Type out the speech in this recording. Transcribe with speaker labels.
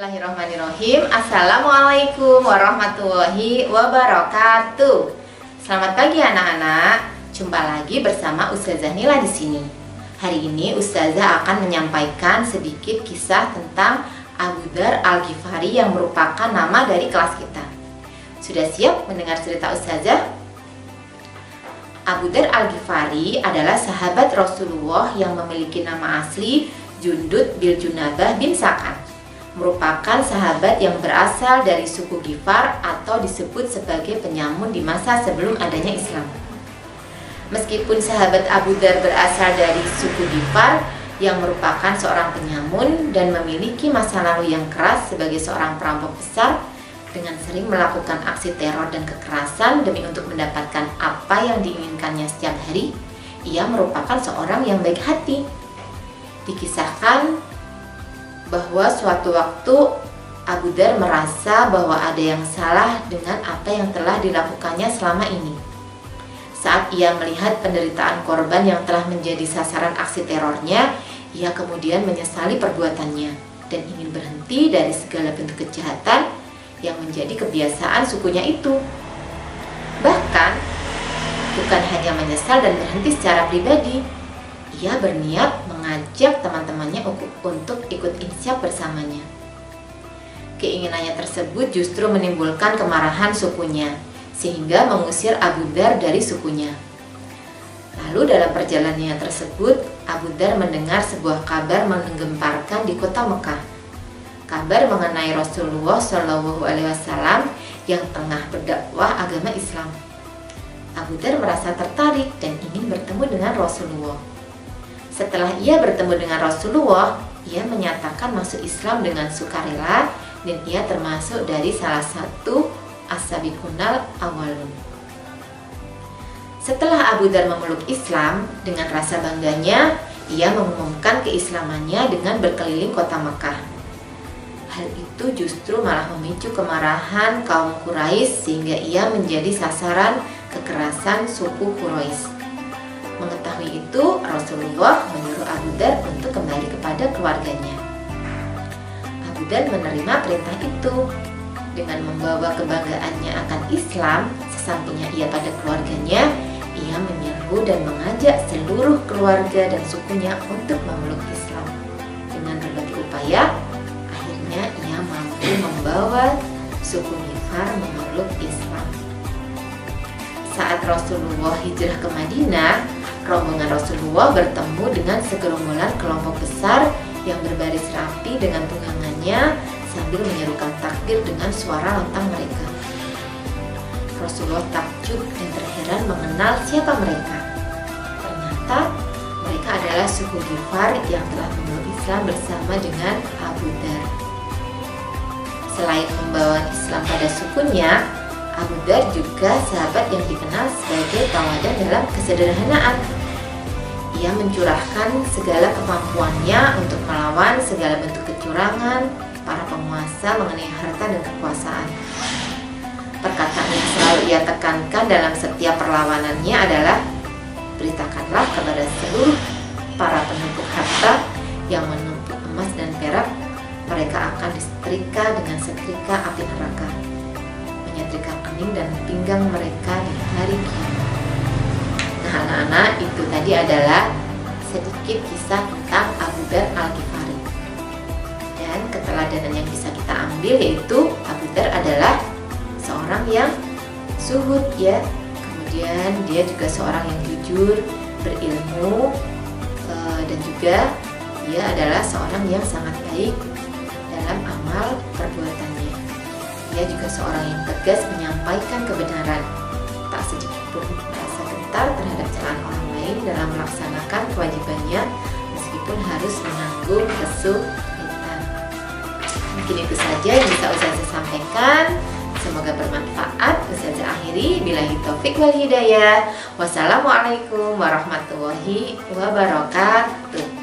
Speaker 1: Bismillahirrahmanirrahim. Assalamualaikum warahmatullahi wabarakatuh. Selamat pagi anak-anak. Jumpa lagi bersama Ustazah Nila di sini. Hari ini Ustazah akan menyampaikan sedikit kisah tentang Abu Dzar Al-Ghifari yang merupakan nama dari kelas kita. Sudah siap mendengar cerita Ustazah? Abu Dzar Al-Ghifari adalah sahabat Rasulullah yang memiliki nama asli Jundud bin Junabah bin Sakan. Merupakan sahabat yang berasal dari suku Ghifar atau disebut sebagai penyamun di masa sebelum adanya Islam. Meskipun sahabat Abu Dzar berasal dari suku Ghifar yang merupakan seorang penyamun dan memiliki masa lalu yang keras sebagai seorang perampok besar dengan sering melakukan aksi teror dan kekerasan demi untuk mendapatkan apa yang diinginkannya setiap hari, ia merupakan seorang yang baik hati. Dikisahkan bahwa suatu waktu Abu Dzar merasa bahwa ada yang salah dengan apa yang telah dilakukannya selama ini. Saat ia melihat penderitaan korban yang telah menjadi sasaran aksi terornya, ia kemudian menyesali perbuatannya dan ingin berhenti dari segala bentuk kejahatan yang menjadi kebiasaan sukunya itu. Bahkan, bukan hanya menyesal dan berhenti secara pribadi, ia berniat mengajak teman-temannya untuk ikut insyaf bersamanya. Keinginannya tersebut justru menimbulkan kemarahan sukunya, sehingga mengusir Abu Dzar dari sukunya. Lalu dalam perjalanannya tersebut, Abu Dzar mendengar sebuah kabar menggemparkan di kota Mekah. Kabar mengenai Rasulullah SAW yang tengah berdakwah agama Islam. Abu Dzar merasa tertarik dan ingin bertemu dengan Rasulullah. Setelah ia bertemu dengan Rasulullah, ia menyatakan masuk Islam dengan sukarela dan ia termasuk dari salah satu as-sabiqunal awwalun. Setelah Abu Dzar memeluk Islam, dengan rasa bangganya, ia mengumumkan keislamannya dengan berkeliling kota Mekah. Hal itu justru malah memicu kemarahan kaum Quraisy sehingga ia menjadi sasaran kekerasan suku Quraisy. Mengetahui itu, Rasulullah menyuruh Abu Dzar untuk kembali kepada keluarganya. Abu Dzar menerima perintah itu. Dengan membawa kebanggaannya akan Islam, sesampainya ia pada keluarganya, ia menyeru dan mengajak seluruh keluarga dan sukunya untuk memeluk Islam. Dengan berbagai upaya, akhirnya ia mampu membawa suku Ghifar memeluk Islam. Saat Rasulullah hijrah ke Madinah, rombongan Rasulullah bertemu dengan segerombolan kelompok besar yang berbaris rapi dengan tunggangannya sambil menyerukan takbir dengan suara lantang mereka. Rasulullah takjub dan terheran mengenal siapa mereka. Ternyata mereka adalah suku Ghifar yang telah memeluk Islam bersama dengan Abu Dzar. Selain membawa Islam pada sukunya, Abu Dzar juga sahabat yang dikenal sebagai tawadan dalam kesederhanaan. Ia mencurahkan segala kemampuannya untuk melawan segala bentuk kecurangan para penguasa mengenai harta dan kekuasaan. Perkataan yang selalu ia tekankan dalam setiap perlawanannya adalah, beritakanlah kepada seluruh para penumpuk harta yang menumpuk emas dan perak, mereka akan disetrika dengan setrika api neraka, menyetrika kening dan pinggang mereka di hari kiamat. Nah anak-anak, itu tadi adalah sedikit kisah tentang Abu Dzar Al-Ghifari. Dan keteladanan yang bisa kita ambil yaitu Abu Dzar adalah seorang yang zuhud ya. Kemudian dia juga seorang yang jujur, berilmu, dan juga dia adalah seorang yang sangat baik dalam amal perbuatannya. Dia juga seorang yang tegas menyampaikan kebenaran, tak sedikit pun merasa gentar terhadap celaan orang lain dalam melaksanakan kewajibannya meskipun harus menanggung kesulitan. Mungkin itu saja yang bisa Ustazah sampaikan. Semoga bermanfaat. Ustazah akhiri, billahi taufik wal hidayah. Wassalamualaikum warahmatullahi wabarakatuh.